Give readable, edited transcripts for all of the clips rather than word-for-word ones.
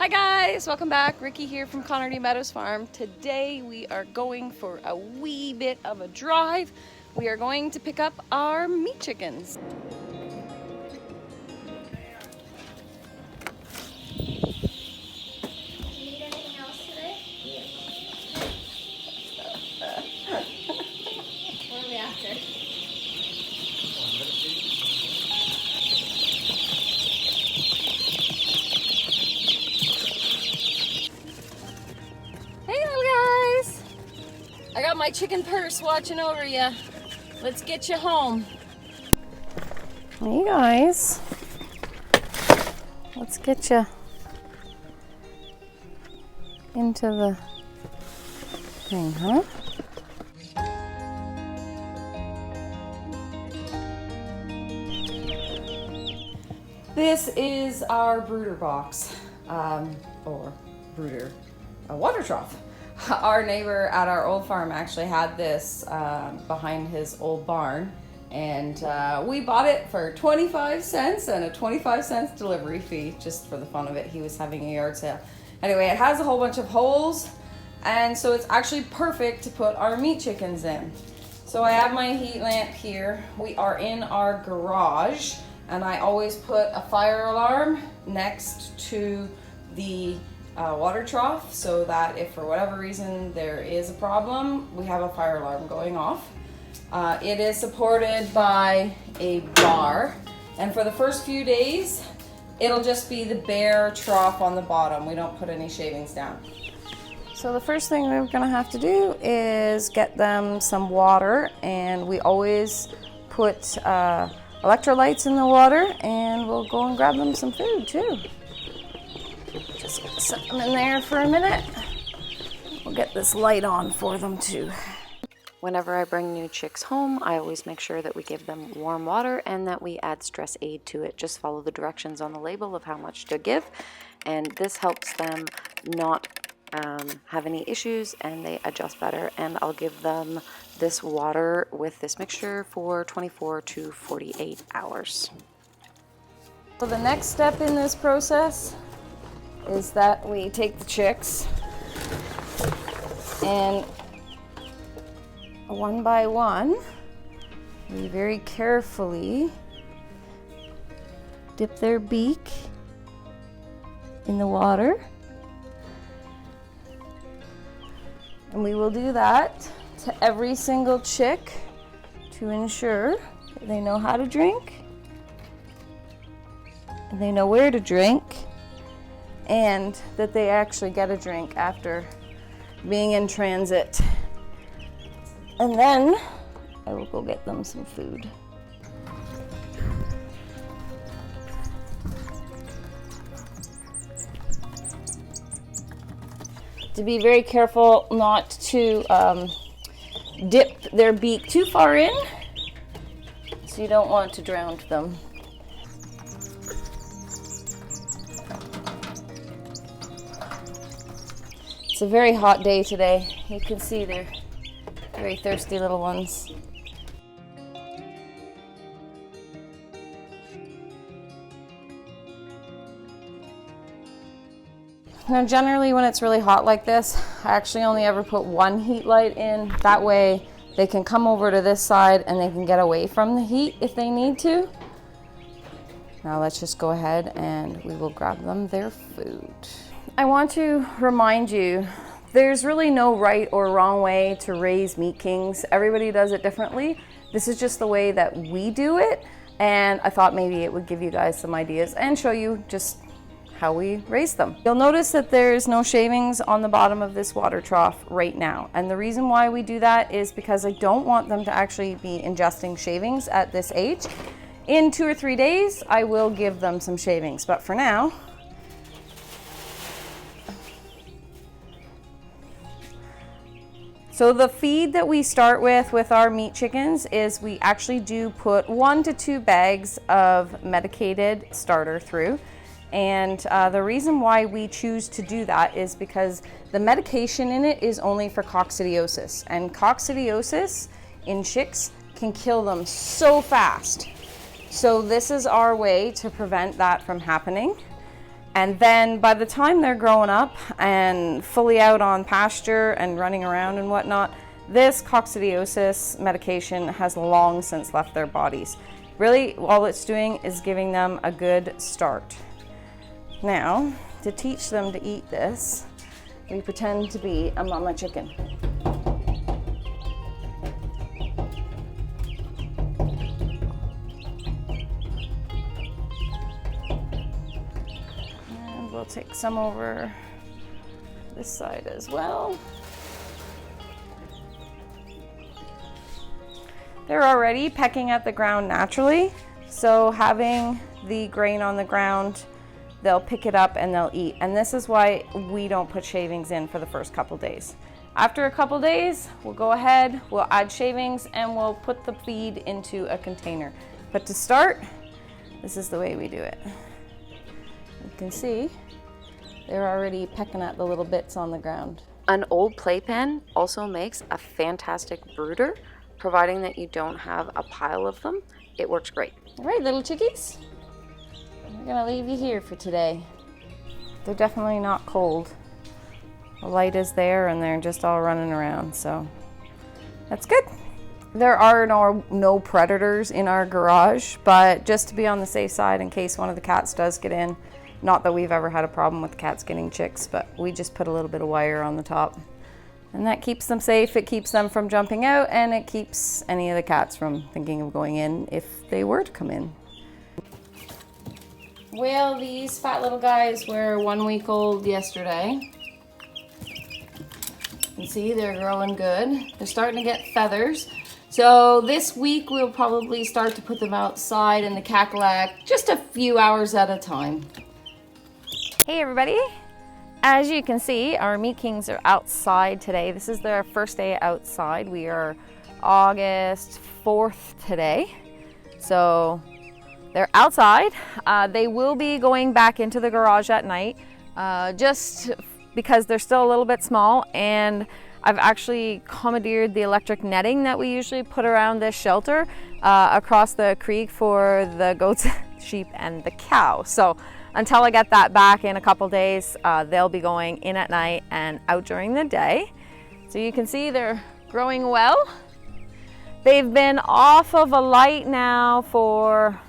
Hi guys, welcome back. Ricky here from Connerty Meadows Farm. Today we are going for a wee bit of a drive. We are going to pick up our meat chickens. Need anything else today? What are we after? Hey guys! I got my chicken purse watching over you. Let's get you home. Hey guys. Let's get you into the thing, huh? This is our brooder box, or brooder, a water trough. Our neighbor at our old farm actually had this behind his old barn, and we bought it for 25 cents and a 25-cent delivery fee just for the fun of it. He was having a yard sale. Anyway, it has a whole bunch of holes, and so it's actually perfect to put our meat chickens in. So I have my heat lamp here. We are in our garage, and I always put a fire alarm next to the water trough so that if for whatever reason there is a problem, we have a fire alarm going off. It is supported by a bar, and for the first few days it'll just be the bare trough on the bottom. We don't put any shavings down. So the first thing we're gonna have to do is get them some water, and we always put electrolytes in the water, and we'll go and grab them some food too. Just set them in there for a minute. We'll get this light on for them too. Whenever I bring new chicks home, I always make sure that we give them warm water and that we add stress aid to it. Just follow the directions on the label of how much to give, and this helps them not have any issues and they adjust better. And I'll give them this water with this mixture for 24 to 48 hours. So the next step in this process is that we take the chicks and one by one, we very carefully dip their beak in the water. And we will do that to every single chick to ensure that they know how to drink, and they know where to drink, and that they actually get a drink after being in transit. And then I will go get them some food. To be very careful not to dip their beak too far in, so you don't want to drown them. It's a very hot day today. You can see they're very thirsty little ones. Now generally when it's really hot like this, I actually only ever put one heat light in. That way they can come over to this side and they can get away from the heat if they need to. Now let's just go ahead and we will grab them their food. I want to remind you, there's really no right or wrong way to raise meat kings. Everybody does it differently. This is just the way that we do it, and I thought maybe it would give you guys some ideas and show you just how we raise them. You'll notice that there's no shavings on the bottom of this water trough right now, and the reason why we do that is because I don't want them to actually be ingesting shavings at this age. In 2 or 3 days I will give them some shavings, but for now so the feed that we start with our meat chickens is we actually do put 1 to 2 bags of medicated starter through. And the reason why we choose to do that is because the medication in it is only for coccidiosis. And coccidiosis in chicks can kill them so fast. So this is our way to prevent that from happening. And then by the time they're growing up and fully out on pasture and running around and whatnot, this coccidiosis medication has long since left their bodies. Really, all it's doing is giving them a good start. Now, to teach them to eat this, we pretend to be a mama chicken. And we'll take some over this side as well. They're already pecking at the ground naturally, so having the grain on the ground, they'll pick it up and they'll eat. And this is why we don't put shavings in for the first couple days. After a couple days, we'll go ahead, we'll add shavings, and we'll put the feed into a container. But to start, this is the way we do it. You can see they're already pecking at the little bits on the ground. An old playpen also makes a fantastic brooder, providing that you don't have a pile of them. It works great. All right, little chickies, we're gonna leave you here for today. They're definitely not cold. The light is there and they're just all running around, so that's good. There are no predators in our garage, but just to be on the safe side in case one of the cats does get in. Not that we've ever had a problem with cats getting chicks, but we just put a little bit of wire on the top. And that keeps them safe, it keeps them from jumping out, and it keeps any of the cats from thinking of going in if they were to come in. Well, these fat little guys were 1 week old yesterday. You see, they're growing good. They're starting to get feathers. So this week we'll probably start to put them outside in the Cackalack just a few hours at a time. Hey everybody. As you can see, our meat kings are outside today. This is their first day outside. We are August 4th today. So they're outside. They will be going back into the garage at night, just because they're still a little bit small, and I've actually commandeered the electric netting that we usually put around this shelter across the creek for the goats, sheep, and the cow. So until I get that back in a couple days, they'll be going in at night and out during the day. So you can see they're growing well. They've been off of a light now for,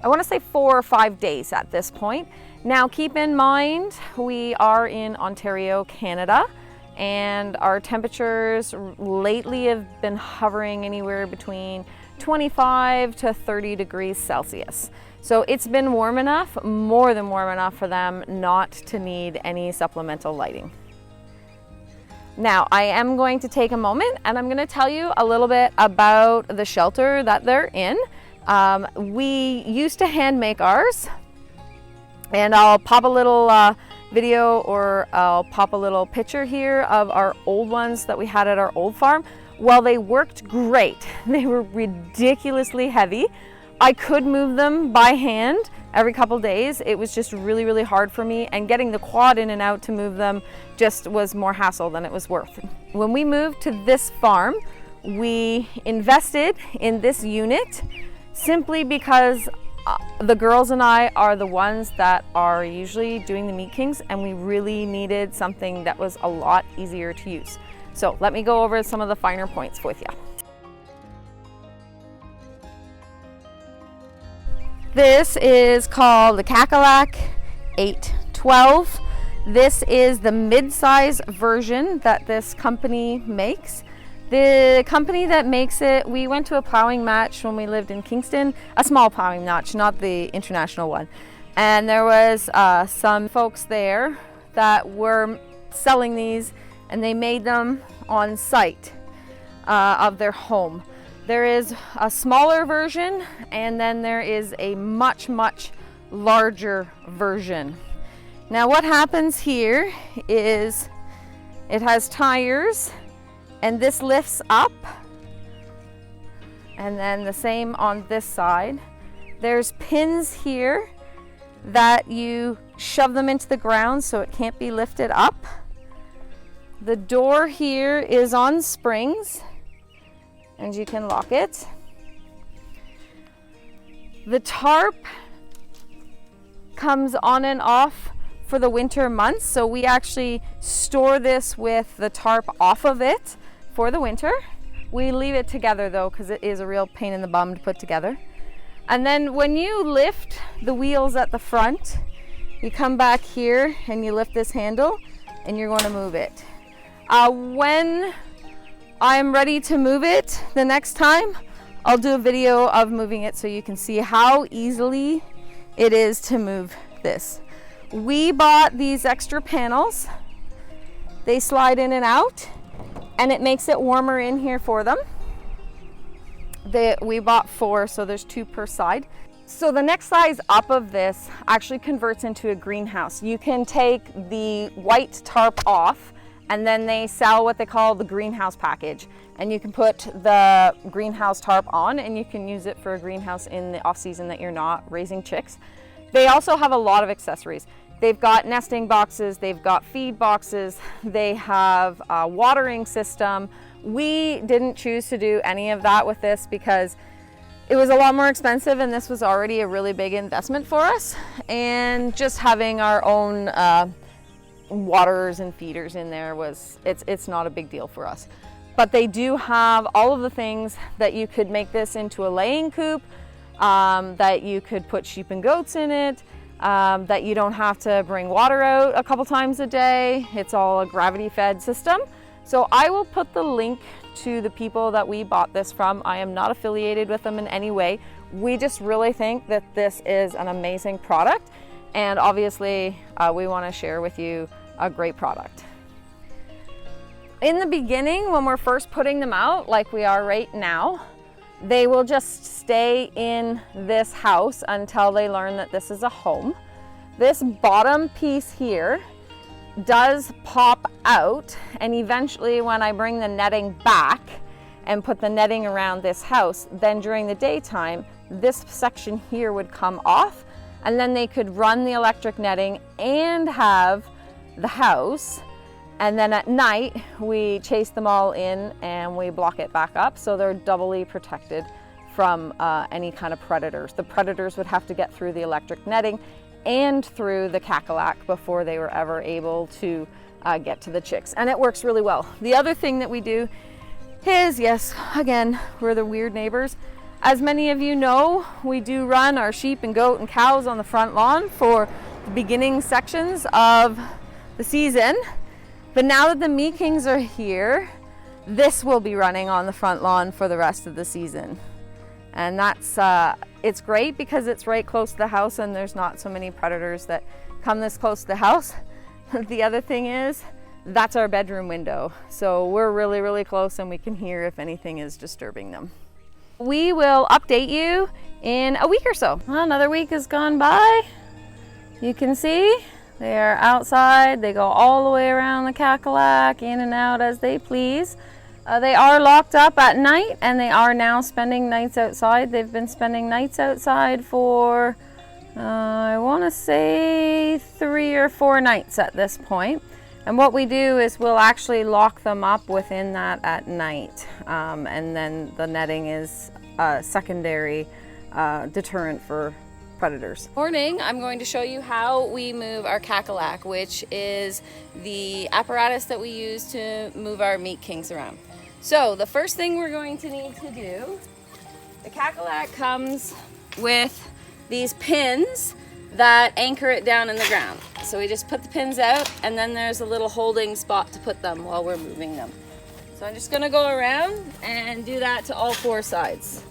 I want to say 4 or 5 days at this point. Now keep in mind, we are in Ontario, Canada, and our temperatures lately have been hovering anywhere between 25 to 30 degrees Celsius. So it's been warm enough, more than warm enough for them not to need any supplemental lighting. Now, I am going to take a moment and I'm going to tell you a little bit about the shelter that they're in. We used to hand make ours, and I'll pop a little video, or I'll pop a little picture here of our old ones that we had at our old farm. Well, they worked great. They were ridiculously heavy. I could move them by hand every couple days. It was just really, really hard for me, and getting the quad in and out to move them just was more hassle than it was worth. When we moved to this farm, we invested in this unit simply because the girls and I are the ones that are usually doing the meat kings, and we really needed something that was a lot easier to use. So let me go over some of the finer points with you. This is called the Cackalack 812. This is the mid-size version that this company makes. The company that makes it, we went to a plowing match when we lived in Kingston, a small plowing match, not the international one. And there was some folks there that were selling these, and they made them on site of their home. There is a smaller version, and then there is a much, much larger version. Now what happens here is it has tires, and this lifts up, and then the same on this side. There's pins here that you shove them into the ground so it can't be lifted up. The door here is on springs, and you can lock it. The tarp comes on and off for the winter months. So we actually store this with the tarp off of it for the winter. We leave it together though, because it is a real pain in the bum to put together. And then when you lift the wheels at the front, you come back here and you lift this handle and you're going to move it. When I'm ready to move it the next time, I'll do a video of moving it so you can see how easily it is to move this. We bought these extra panels. They slide in and out, and it makes it warmer in here for them. We bought 4, so there's 2 per side. So the next size up of this actually converts into a greenhouse. You can take the white tarp off, and then they sell what they call the greenhouse package. And you can put the greenhouse tarp on, and you can use it for a greenhouse in the off season that you're not raising chicks. They also have a lot of accessories. They've got nesting boxes, they've got feed boxes, they have a watering system. We didn't choose to do any of that with this because it was a lot more expensive, and this was already a really big investment for us. And just having our own waterers and feeders in there it's not a big deal for us. But they do have all of the things that you could make this into a laying coop, that you could put sheep and goats in it, that you don't have to bring water out a couple times a day. It's all a gravity fed system. So I will put the link to the people that we bought this from. I am not affiliated with them in any way. We just really think that this is an amazing product, and obviously we want to share with you a great product. In the beginning, when we're first putting them out, like we are right now, they will just stay in this house until they learn that this is a home. This bottom piece here does pop out, and eventually when I bring the netting back and put the netting around this house, then during the daytime, this section here would come off, and then they could run the electric netting and have the house. And then at night, we chase them all in and we block it back up, so they're doubly protected from any kind of predators. The predators would have to get through the electric netting and through the Cackalack before they were ever able to get to the chicks. And it works really well. The other thing that we do is, yes, again, we're the weird neighbors. As many of you know, we do run our sheep and goat and cows on the front lawn for the beginning sections of the season. But now that the Meat Kings are here, this will be running on the front lawn for the rest of the season. And that's, it's great because it's right close to the house and there's not so many predators that come this close to the house. The other thing is, that's our bedroom window. So we're really, really close and we can hear if anything is disturbing them. We will update you in a week or so. Well, another week has gone by. You can see they are outside. They go all the way around the Cackalack, in and out as they please. They are locked up at night, and they are now spending nights outside. They've been spending nights outside for, I want to say 3 or 4 nights at this point. And what we do is we'll actually lock them up within that at night. And then the netting is a secondary deterrent for predators. Morning, I'm going to show you how we move our Cackalack, which is the apparatus that we use to move our Meat Kings around. So the first thing we're going to need to do, the Cackalack comes with these pins that anchor it down in the ground. So we just put the pins out, and then there's a little holding spot to put them while we're moving them. So I'm just going to go around and do that to all 4 sides.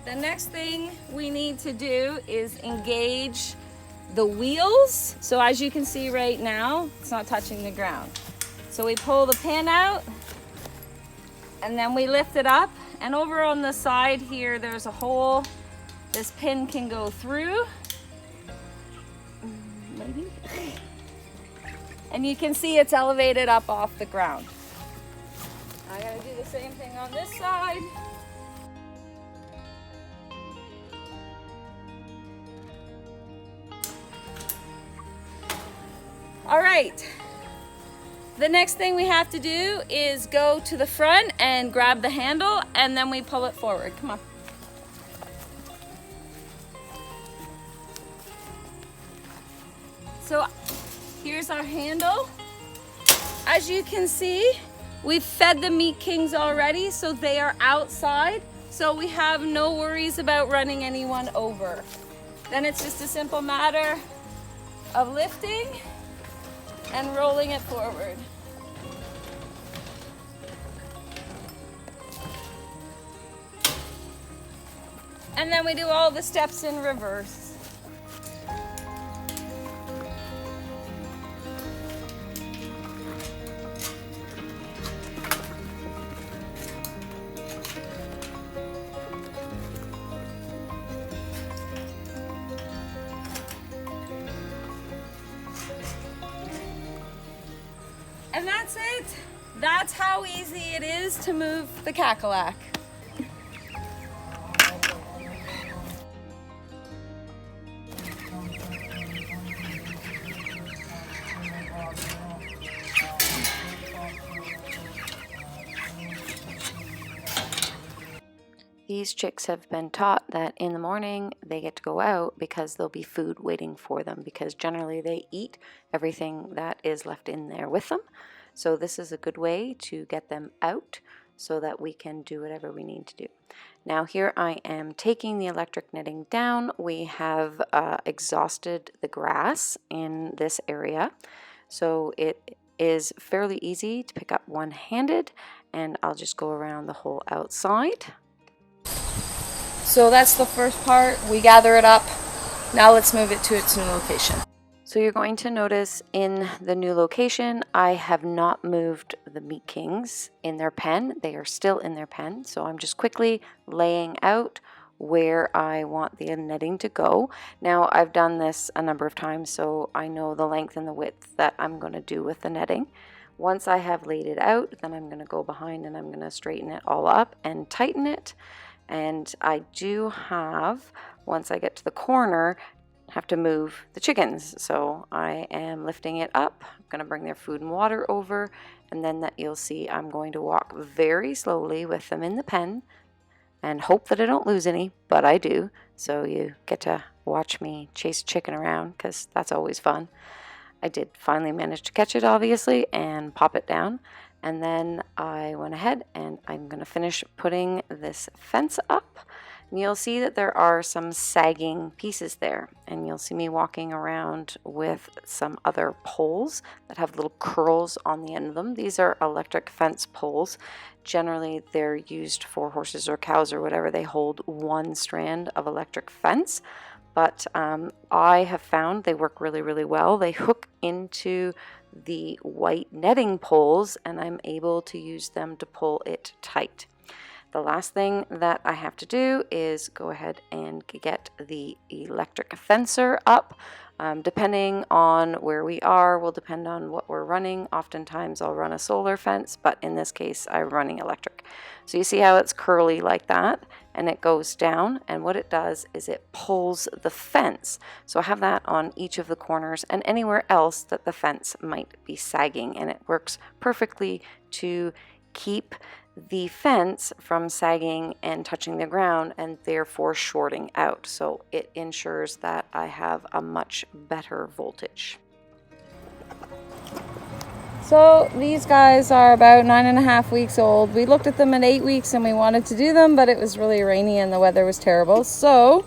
The next thing we need to do is engage the wheels. So as you can see right now, it's not touching the ground. So we pull the pin out and then we lift it up, and over on the side here there's a hole this pin can go through. Maybe. And you can see it's elevated up off the ground. I gotta do the same thing on this side. All right. The next thing we have to do is go to the front and grab the handle, and then we pull it forward. Come on. So here's our handle. As you can see, we've fed the meat kings already, so they are outside. So we have no worries about running anyone over. Then it's just a simple matter of lifting and rolling it forward. And then we do all the steps in reverse. And that's it. That's how easy it is to move the Cackalack. These chicks have been taught that in the morning they get to go out because there'll be food waiting for them, because generally they eat everything that is left in there with them. So this is a good way to get them out so that we can do whatever we need to do. Now here I am taking the electric netting down. We have exhausted the grass in this area, so it is fairly easy to pick up one-handed, and I'll just go around the whole outside. So that's the first part. We gather it up. Now let's move it to its new location. So you're going to notice in the new location, I have not moved the meat kings in their pen. They are still in their pen. So I'm just quickly laying out where I want the netting to go. Now I've done this a number of times, so I know the length and the width that I'm going to do with the netting. Once I have laid it out, then I'm going to go behind and I'm going to straighten it all up and tighten it. And I do have, once I get to the corner, have to move the chickens. So I am lifting it up. I'm going to bring their food and water over, and then that you'll see I'm going to walk very slowly with them in the pen and hope that I don't lose any, but I do. So you get to watch me chase chicken around, because that's always fun. I did finally manage to catch it, obviously, and pop it down. And then I went ahead and I'm going to finish putting this fence up. And you'll see that there are some sagging pieces there. And you'll see me walking around with some other poles that have little curls on the end of them. These are electric fence poles. Generally, they're used for horses or cows or whatever. They hold one strand of electric fence. But I have found they work really, really well. They hook into the white netting poles, and I'm able to use them to pull it tight. The last thing that I have to do is go ahead and get the electric fencer up. Depending on where we are will depend on what we're running. Oftentimes I'll run a solar fence, but in this case I'm running electric. So you see how it's curly like that, and it goes down, and what it does is it pulls the fence. So I have that on each of the corners and anywhere else that the fence might be sagging, and it works perfectly to keep the fence from sagging and touching the ground and therefore shorting out. So it ensures that I have a much better voltage. So these guys are about 9.5 weeks old. We looked at them at 8 weeks and we wanted to do them, but it was really rainy and the weather was terrible. So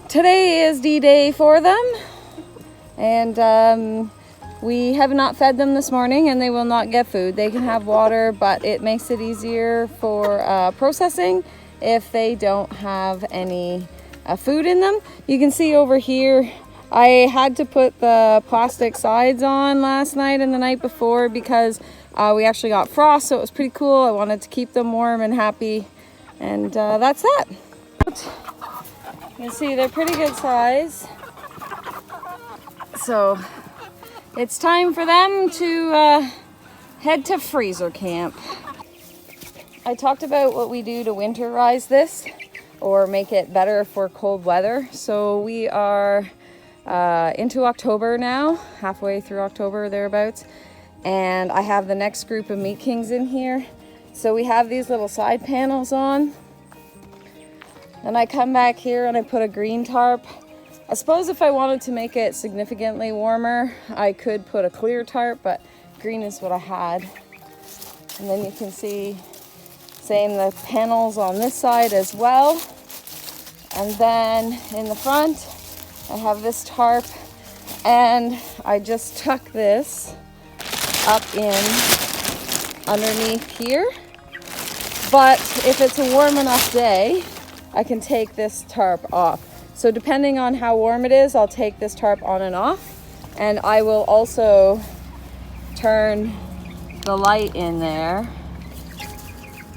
today is D-Day for them, and we have not fed them this morning, and they will not get food. They can have water, but it makes it easier for processing if they don't have any food in them. You can see over here, I had to put the plastic sides on last night and the night before because we actually got frost, so it was pretty cool. I wanted to keep them warm and happy, and that's that. You can see they're pretty good size. So it's time for them to head to freezer camp. I talked about what we do to winterize this or make it better for cold weather. So we are into October now, halfway through October thereabouts, and I have the next group of Meat Kings in here. So we have these little side panels on. Then I come back here and I put a green tarp. I suppose if I wanted to make it significantly warmer, I could put a clear tarp, but green is what I had. And then you can see, same, the panels on this side as well. And then in the front, I have this tarp, and I just tuck this up in underneath here. But if it's a warm enough day, I can take this tarp off. So depending on how warm it is, I'll take this tarp on and off. And I will also turn the light in there.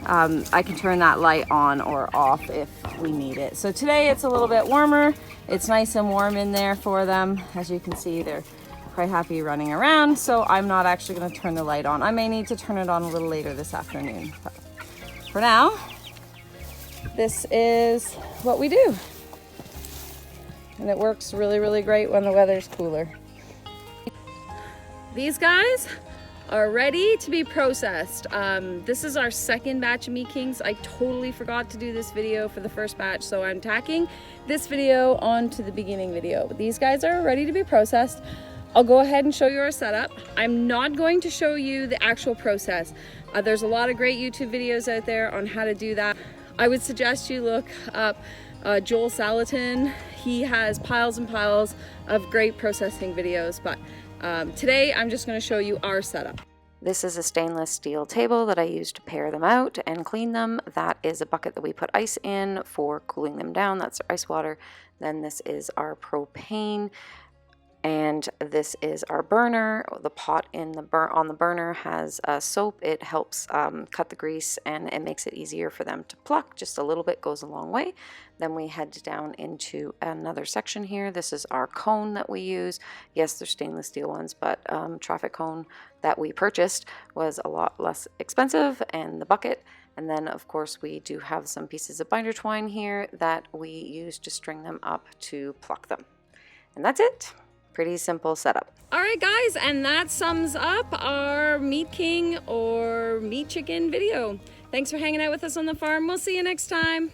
I can turn that light on or off if we need it. So today it's a little bit warmer. It's nice and warm in there for them. As you can see, they're quite happy running around. So I'm not actually going to turn the light on. I may need to turn it on a little later this afternoon. But for now, this is what we do. And it works really, really great when the weather's cooler. These guys are ready to be processed. This is our second batch of Meat Kings. I totally forgot to do this video for the first batch, so I'm tacking this video onto the beginning video. But these guys are ready to be processed. I'll go ahead and show you our setup. I'm not going to show you the actual process. There's a lot of great YouTube videos out there on how to do that. I would suggest you look up Joel Salatin. He has piles and piles of great processing videos, but today I'm just going to show you our setup. This is a stainless steel table that I use to pare them out and clean them. That is a bucket that we put ice in for cooling them down. That's ice water. Then this is our propane. And this is our burner. The pot on the burner has soap. It helps cut the grease, and it makes it easier for them to pluck. Just a little bit goes a long way. Then we head down into another section here. This is our cone that we use. Yes, they're stainless steel ones, but traffic cone that we purchased was a lot less expensive, and the bucket. And then, of course, we do have some pieces of binder twine here that we use to string them up to pluck them. And that's it. Pretty simple setup. All right, guys, and that sums up our Meat King or Meat Chicken video. Thanks for hanging out with us on the farm. We'll see you next time.